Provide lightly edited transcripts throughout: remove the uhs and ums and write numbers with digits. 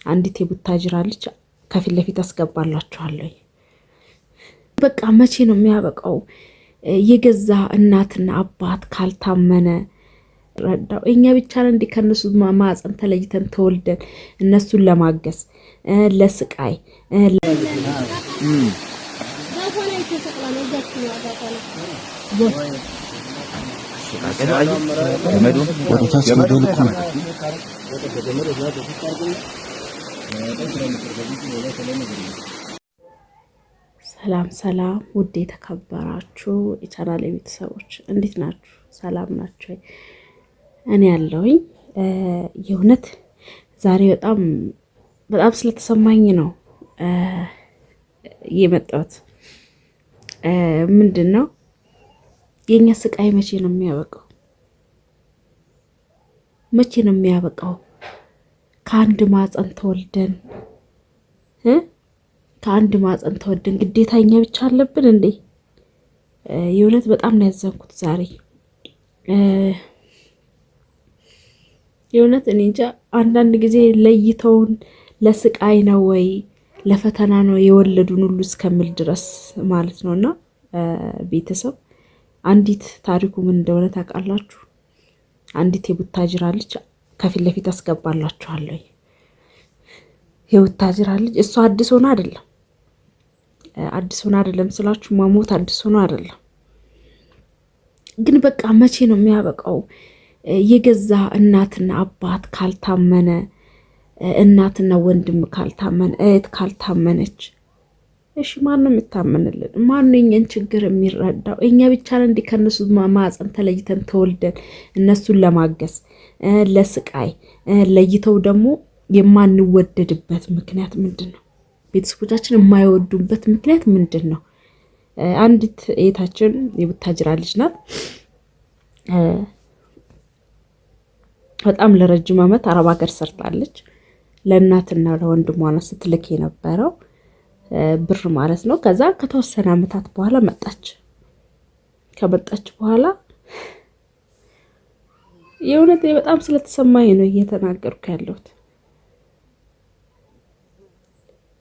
አንዲት የቡታጅራ ልጅ ከፊት ለፊት አስገባላችኋለሁ። በቃ መቼ ነው የሚያበቃው? የገዛ እናትና አባት ካልታመነ ረዳው እኛ ብቻ ነን እንዲህ ከነሱ ማህፀን ተለይተን ተወልደን እነሱን ለማገዝ ለስቃይ ሰላም ሰላም፣ ውድ የተከበራችሁ የቻናሌ ቤተሰቦች እንዴት ናችሁ? ሰላም ናችሁ? እኔ ያለሁኝ የእውነት ዛሬ በጣም ስለተሰማኝ ነው የመጣሁት። ምንድን ነው የኛ ስቃይ መቼ ነው የሚያበቃው? መቼ ነው የሚያበቃው? ከአንድ ማህፀን ተወልደን ግዴታ እኛ ብቻ አለብን እንዴ? የእውነት በጣም ነው ያዘንኩት ዛሬ። የእውነት እኔ እንጃ። አንዳንድ ጊዜ ለይተውን ለስቃይ ነው ወይ ለፈተና ነው የወለዱን ሁሉ እስከምል ድረስ ማለት ነው። እና ቤተሰብ አንዲት ታሪኩ ምን እንደሆነ ታውቃላችሁ? አንዲት የቡታጅራ ልጅ ከፊት ለፊት አስገባላችኋለሁ። የቡታጅራ ልጅ እሷ አዲስ ሆና አይደለም ስላችሁ መሞት አዲስ ሆና አይደለም፣ ግን በቃ መቼ ነው የሚያበቃው? የገዛ እናትና አባት ካልታመነ፣ እናትና ወንድም ካልታመነ፣ እህት ካልታመነች፣ እሺ ማን ነው የሚታመንልን? ማን ነው የኛን ችግር የሚረዳው? እኛ ብቻ ነን እንዲህ ከነሱ ማህፀን ተለይተን ተወልደን እነሱን ለማገዝ ለስቃይ ለይተው ደግሞ የማንወደድበት ምክንያት ምንድን ነው? ቤተሰቦቻችን የማይወዱበት ምክንያት ምንድን ነው? አንዲት እህታችን የቡታጅራ ልጅ ናት። በጣም ለረጅም ዓመት አረብ ሀገር ሰርታለች። ለእናትና ለወንድሟ ነው ስትልክ የነበረው ብር ማለት ነው። ከዛ ከተወሰነ ዓመታት በኋላ መጣች። ከመጣች በኋላ የእውነት በጣም ስለተሰማኝ ነው እየተናገርኩ ያለሁት።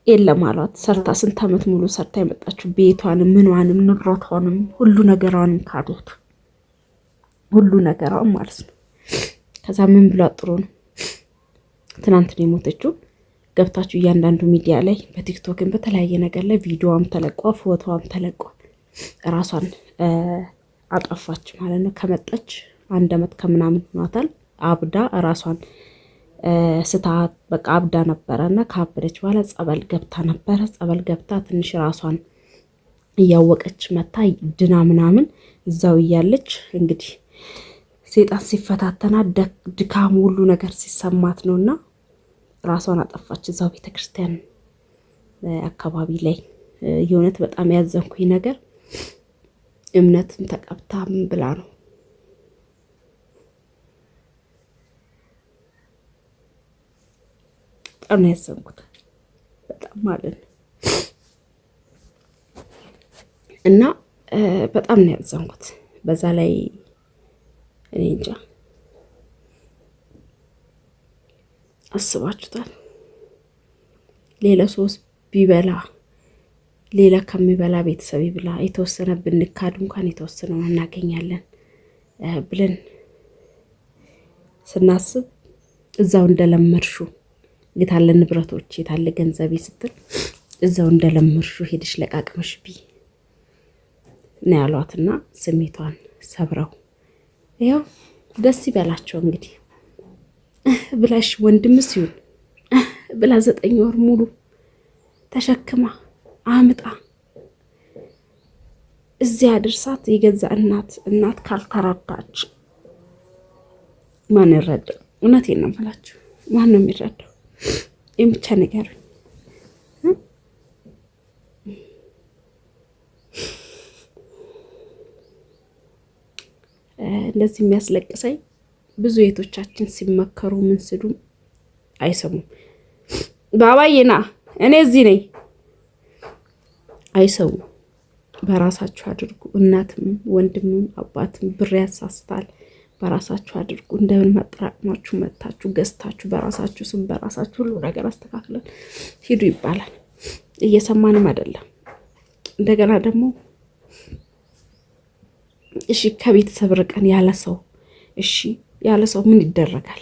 የለም አሏት። ሰርታ ስንት ዓመት ሙሉ ሰርታ የመጣችው ቤቷንም ምኗንም ንብረቷንም ሁሉ ነገሯንም ካዱት፣ ሁሉ ነገሯን ማለት ነው። ከዛ ምን ብሏት ጥሩ ነው? ትናንት ነው የሞተችው። ገብታችሁ እያንዳንዱ ሚዲያ ላይ በቲክቶክን በተለያየ ነገር ላይ ቪዲዮዋም ተለቋል፣ ፎቶዋም ተለቋል። ራሷን አጠፋች ማለት ነው። ከመጣች 1 ዓመት ከምናምን ሆኗታል። አብዳ ራሷን ስታ በቃ አብዳ ነበረ እና ካበደች በኋላ ጸበል ገብታ ነበረ። ጸበል ገብታ ትንሽ ራሷን እያወቀች መታ ድና ምናምን እዛው እያለች እንግዲህ ሴጣን ሲፈታተና ድካሙ ሁሉ ነገር ሲሰማት ነውና ራሷን አጠፋች እዛው ቤተክርስቲያን አካባቢ ላይ። የእውነት በጣም ያዘንኩኝ ነገር እምነትም ተቀብታ ምን ብላ ነው በጣም ያዘንኩት፣ በጣም ማለት ነው። እና በጣም ነው ያዘንኩት። በዛ ላይ እኔ እንጃ አስባችሁታል? ሌላ ሶስት ቢበላ ሌላ ከሚበላ ቤተሰብ ይብላ፣ የተወሰነ ብንካድ እንኳን የተወሰነው እናገኛለን ብለን ስናስብ እዛው እንደለመድሹ የታለ ንብረቶች የታለ ገንዘቤ ስትል እዛው እንደለመድሹ ሄድሽ ለቃቅመሽ ቢ ነው ያሏትና ስሜቷን ሰብረው ያው ደስ ይበላቸው እንግዲህ ብላሽ ወንድምስ ይሁን ብላ 9 ወር ሙሉ ተሸክማ አምጣ እዚያ ድርሳት የገዛ እናት ካልተረዳች ማን ይረዳው? እውነቴን ነው የምላችሁ፣ ማን ነው የሚረዳው? ብቻ ነገር እንደዚህ የሚያስለቅሰኝ ብዙ የቶቻችን ሲመከሩ ምን ስሉ አይሰሙም። ባባዬና እኔ እዚህ ነኝ አይሰሙም። በራሳችሁ አድርጉ። እናትም ወንድምም አባትም ብር ያሳስታል፣ በራሳችሁ አድርጉ። እንደምን መጠራቅማችሁ መታችሁ ገዝታችሁ በራሳችሁ ስም በራሳችሁ ሁሉ ነገር አስተካክለን ሂዱ ይባላል። እየሰማንም አይደለም። እንደገና ደግሞ እሺ ከቤተሰብ ርቀን ያለ ሰው እሺ ያለ ሰው ምን ይደረጋል?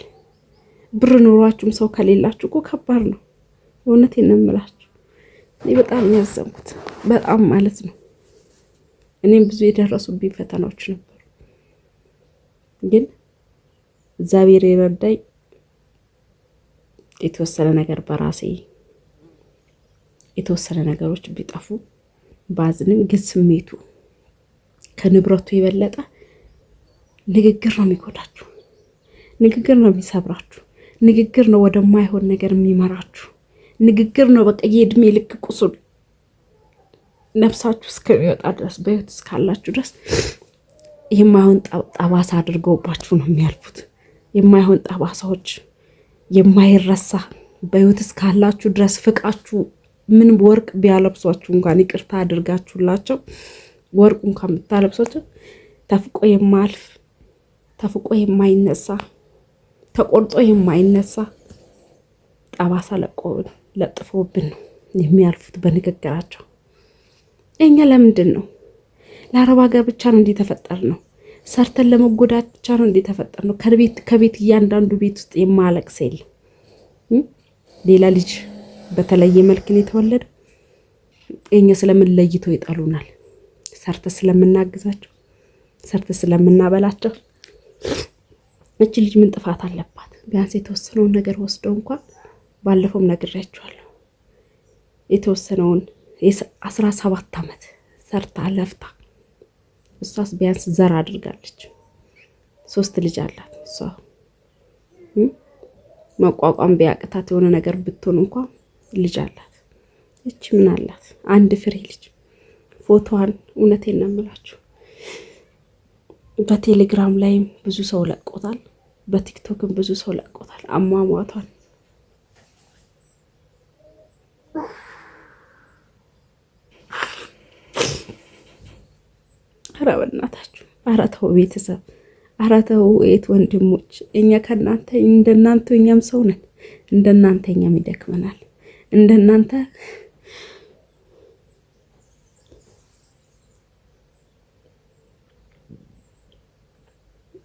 ብር ኖሯችሁም ሰው ከሌላችሁ እኮ ከባድ ነው። እውነቴን ነው የምላችሁ። እኔ በጣም ያዘንኩት በጣም ማለት ነው። እኔም ብዙ የደረሱብኝ ፈተናዎች ነበሩ፣ ግን እግዚአብሔር የረዳኝ የተወሰነ ነገር በራሴ የተወሰነ ነገሮች ቢጠፉ ባዝንም፣ ግን ስሜቱ ከንብረቱ የበለጠ ንግግር ነው የሚጎዳችሁ፣ ንግግር ነው የሚሰብራችሁ፣ ንግግር ነው ወደማይሆን ነገር የሚመራችሁ፣ ንግግር ነው በቃ የእድሜ ልክ ቁስል ነፍሳችሁ እስከሚወጣ ድረስ በህይወት እስካላችሁ ድረስ የማይሆን ጠባሳ አድርገውባችሁ ነው የሚያልፉት። የማይሆን ጠባሳዎች የማይረሳ በህይወት እስካላችሁ ድረስ ፍቃችሁ ምን ወርቅ ቢያለብሷችሁ እንኳን ይቅርታ አድርጋችሁላቸው ወርቁ እንኳን ብታለብሷቸው ተፍቆ የማያልፍ ተፍቆ የማይነሳ ተቆርጦ የማይነሳ ጠባሳ ለጥፎብን ነው የሚያልፉት በንግግራቸው። እኛ ለምንድን ነው ለአረብ ሀገር ብቻ ነው እንዲህ ተፈጠር ነው? ሰርተን ለመጎዳት ብቻ ነው እንዲህ ተፈጠር ነው? ከቤት እያንዳንዱ ቤት ውስጥ የማለቅስ የለም። ሌላ ልጅ በተለየ መልክ ነው የተወለደ። እኛ ስለምን ለይቶ ይጠሉናል? ሰርተ ስለምናግዛቸው፣ ሰርተ ስለምናበላቸው። እቺ ልጅ ምን ጥፋት አለባት? ቢያንስ የተወሰነውን ነገር ወስደው እንኳን ባለፈውም ነግሬያቸዋለሁ። የተወሰነውን 17 ዓመት ሰርታ ለፍታ እሷስ ቢያንስ ዘር አድርጋለች። 3 ልጅ አላት። እሷ መቋቋም ቢያቅታት የሆነ ነገር ብትሆን እንኳን ልጅ አላት። እቺ ምን አላት? አንድ ፍሬ ልጅ። ፎቶዋን እውነቴን ነው የምላችሁ በቴሌግራም ላይም ብዙ ሰው ለቆታል፣ በቲክቶክም ብዙ ሰው ለቆታል አሟሟቷን። ኧረ በእናታችሁ ኧረ ተው ቤተሰብ፣ ኧረ ተው የት ወንድሞች። እኛ ከእናንተ እንደናንተ እኛም ሰው ነን፣ እንደናንተ እኛም ይደክመናል፣ እንደናንተ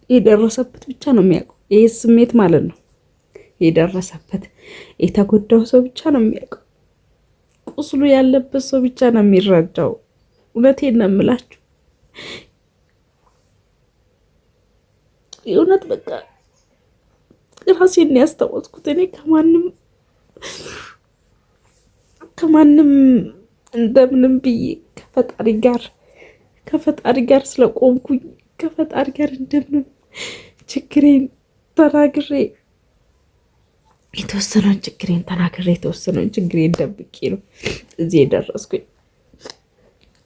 የደረሰበት ብቻ ነው የሚያውቀው። ይህ ስሜት ማለት ነው የደረሰበት የተጎዳው ሰው ብቻ ነው የሚያውቀው። ቁስሉ ያለበት ሰው ብቻ ነው የሚረዳው። እውነቴን ነው የምላችሁ። የእውነት በቃ ራሴን ያስታወስኩት እኔ ከማንም እንደምንም ብዬ ከፈጣሪ ጋር ስለቆምኩኝ ከፈጣሪ ጋር እንደምንም ችግሬን ተናግሬ የተወሰነውን ችግሬን ደብቄ ነው እዚህ የደረስኩኝ።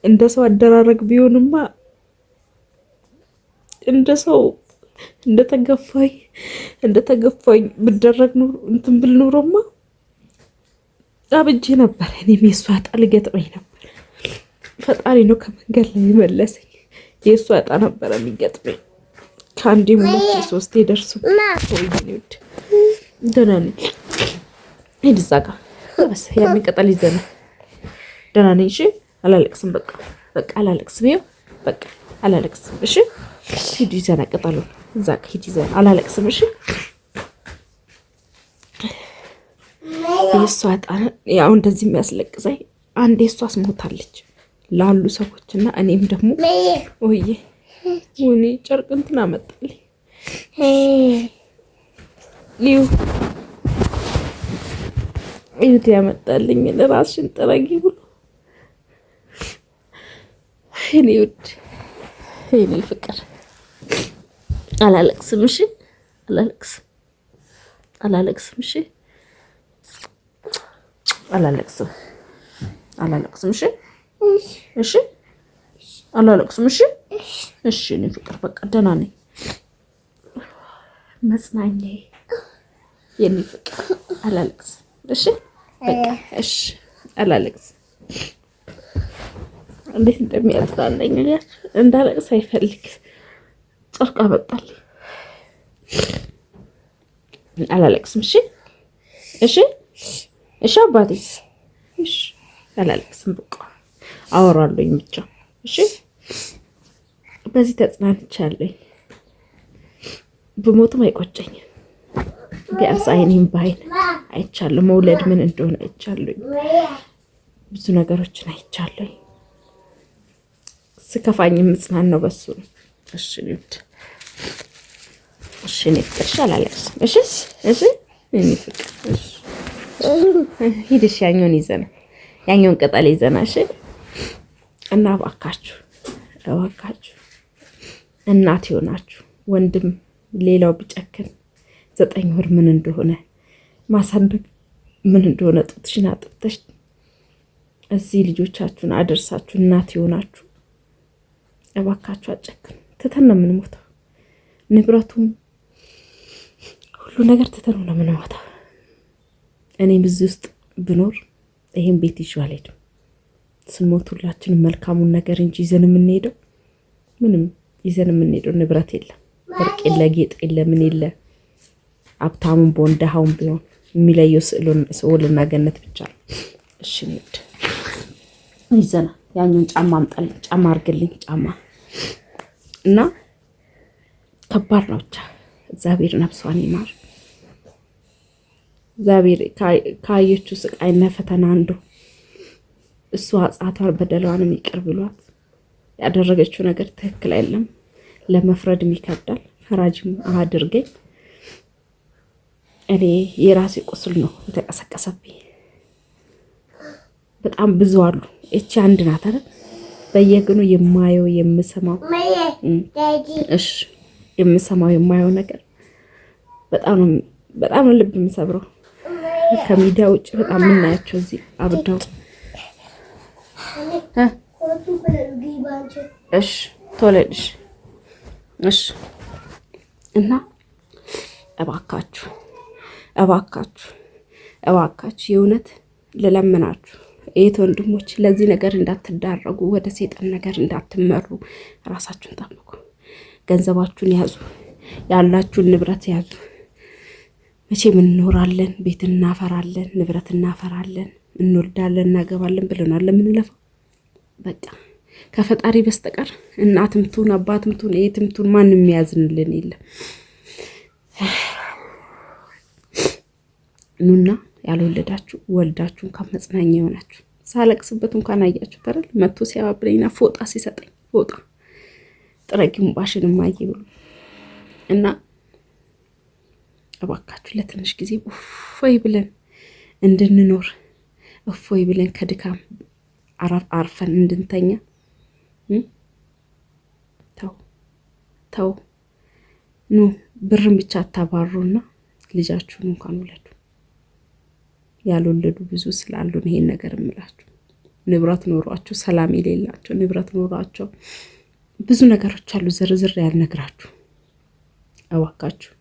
እንደ ሰው አደራረግ ቢሆንማ እንደ ሰው እንደተገፋኝ ብደረግ ኑሮ እንትን ብል ኑሮማ አብጄ ነበር። እኔም የእሷ ዕጣ ሊገጥመኝ ነበር። ፈጣሪ ነው ከመንገድ ላይ የመለሰኝ። የእሷ ዕጣ ነበረ የሚገጥመኝ። ከአንዴ 2 3 ደርሶ ወይኔ ደህና ነኝ። ሂድ እዛ ጋር በስ ያን ቅጠል ይዘና ደህና ነኝ። እሺ አላለቅስም። በቃ አላለቅስም። ይኸው በቃ አላለቅስም። እሺ ሂድ ይዘና ቅጠሉን እዛ ጋር ሂድ ይዘና አላለቅስም። እሺ የእሷ ዕጣ ያው እንደዚህ የሚያስለቅሰኝ አንዴ እሷስ ሞታለች ላሉ ሰዎችና እኔም ደግሞ ወይኔ ጨርቅ እንትን አመጣልኝ። ይሁት ያመጣልኝ ለራስሽን ጥረጊ ብሎ እኔ ውድ እኔ ፍቅር አላለቅስም። እሺ አላለቅስም። እሺ አላለቅስም። እሺ እሺ አላለቅስም። እሺ እሺ እኔ ፍቅር በቃ ደህና ነኝ። መጽናኛዬ የኔ ፍቅር አላለቅስም። እሺ በቃ እሺ አላለቅስም። እንዴት እንደሚያጽናናኝ እንዳለቅስ አይፈልግ ጨርቅ አመጣልኝ። አላለቅስም። እሺ እሺ እሺ አባቴ እሺ፣ አላለቅስም። በቃ አወራለሁኝ ብቻ። እሺ በዚህ ተጽናንቻለሁኝ። ብሞትም አይቆጨኝም። ቢያንስ አይኔም በአይን አይቻለሁ። መውለድ ምን እንደሆነ አይቻለሁኝ። ብዙ ነገሮችን አይቻለሁኝ። ስከፋኝ የምጽናናው በሱ ነው። እሺ ልጅ እሺ፣ እኔ ፍቅር አላለቅስም። እሺ እሺ፣ እኔ ፍቅር እሺ፣ ሂድሽ ያኛውን ይዘና ያኛውን ቅጠል ይዘና። እሺ እና እባካችሁ እናት ይሆናችሁ ወንድም ሌላው ቢጨክን 9 ወር ምን እንደሆነ ማሳደግ ምን እንደሆነ ጡትሽን አጥብተሽ እዚህ ልጆቻችሁን አደርሳችሁ እናት ይሆናችሁ። እባካችሁ አጨክኑ። ትተን ነው የምንሞተው። ንብረቱም ሁሉ ነገር ትተን ነው የምንሞተው። እኔም እዚህ ውስጥ ብኖር ይሄን ቤት ይዤ አልሄድም። ስንሞት ሁላችንም መልካሙን ነገር እንጂ ይዘን የምንሄደው ምንም ይዘን የምንሄደው ንብረት የለም። ወርቅ የለ፣ ጌጥ የለ፣ ምን የለ። ሀብታሙን ቢሆን ደሃውን ቢሆን የሚለየው ስዕልና ገነት ብቻ ነው። እሺ እንሂድ። ይዘና ያኛውን ጫማ አምጣልኝ፣ ጫማ አድርግልኝ፣ ጫማ እና ከባድ ነው ብቻ። እግዚአብሔር ነፍሷን ይማር። እግዚአብሔር ካየችው ስቃይና ፈተና አንዱ እሱ አጻቷን በደሏንም ይቅር ብሏት ያደረገችው ነገር ትክክል አይደለም። ለመፍረድም ይከብዳል። ፈራጅም አድርገኝ። እኔ የራሴ ቁስል ነው የተቀሰቀሰብኝ። በጣም ብዙ አሉ። እቺ አንድ ናት አይደል? በየግኑ የማየው የምሰማው እሺ፣ የምሰማው የማየው ነገር በጣም ልብ የሚሰብረው ከሚዲያ ውጭ በጣም የምናያቸው እዚህ አብዳው እሺ ተወለድሽ እሺ። እና እባካችሁ የእውነት ልለምናችሁ እህት ወንድሞች፣ ለዚህ ነገር እንዳትዳረጉ፣ ወደ ሴጣን ነገር እንዳትመሩ፣ ራሳችሁን ጠብቁ። ገንዘባችሁን ያዙ፣ ያላችሁን ንብረት ያዙ። መቼም እንኖራለን፣ ቤት እናፈራለን፣ ንብረት እናፈራለን፣ እንወልዳለን፣ እናገባለን ብለናል ለምንለፋው። በቃ ከፈጣሪ በስተቀር እናትም ትሁን አባትም ትሁን እህትም ትሁን ማንም የሚያዝንልን የለም። ኑና ያልወለዳችሁ ወልዳችሁ እንኳን መጽናኛ ይሆናችሁ። ሳለቅስበት እንኳን አያችሁ አይደል? መጥቶ ሲያባብለኝና ፎጣ ሲሰጠኝ ፎጣ ጥረጊውን ባሽን ማየ ብሎ እና እባካችሁ ለትንሽ ጊዜ እፎይ ብለን እንድንኖር እፎይ ብለን ከድካም አርፈን እንድንተኛ ተው ኑ ብርን ብቻ አታባሩና ልጃችሁን እንኳን ውለዱ። ያልወለዱ ብዙ ስላሉ ይሄን ነገር እምላችሁ። ንብረት ኖሯቸው ሰላም የሌላቸው ንብረት ኖሯቸው ብዙ ነገሮች አሉ፣ ዝርዝር ያልነግራችሁ እባካችሁ።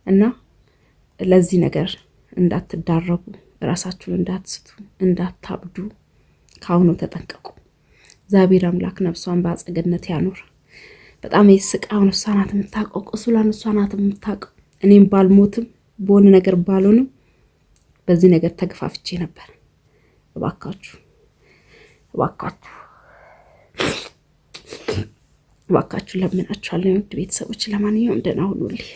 እና ለዚህ ነገር እንዳትዳረጉ፣ ራሳችሁን እንዳትስቱ፣ እንዳታብዱ ካሁኑ ተጠንቀቁ። እግዚአብሔር አምላክ ነፍሷን በአጸደ ገነት ያኖር። በጣም የስቃውን እሷ ናት የምታውቀው፣ ቁስሏን እሷ ናት የምታውቀው። እኔም ባልሞትም በሆነ ነገር ባልሆንም በዚህ ነገር ተገፋፍቼ ነበር። እባካችሁ ለምናችኋለሁ ውድ ቤተሰቦች። ለማንኛውም ደህና ሁኑልኝ።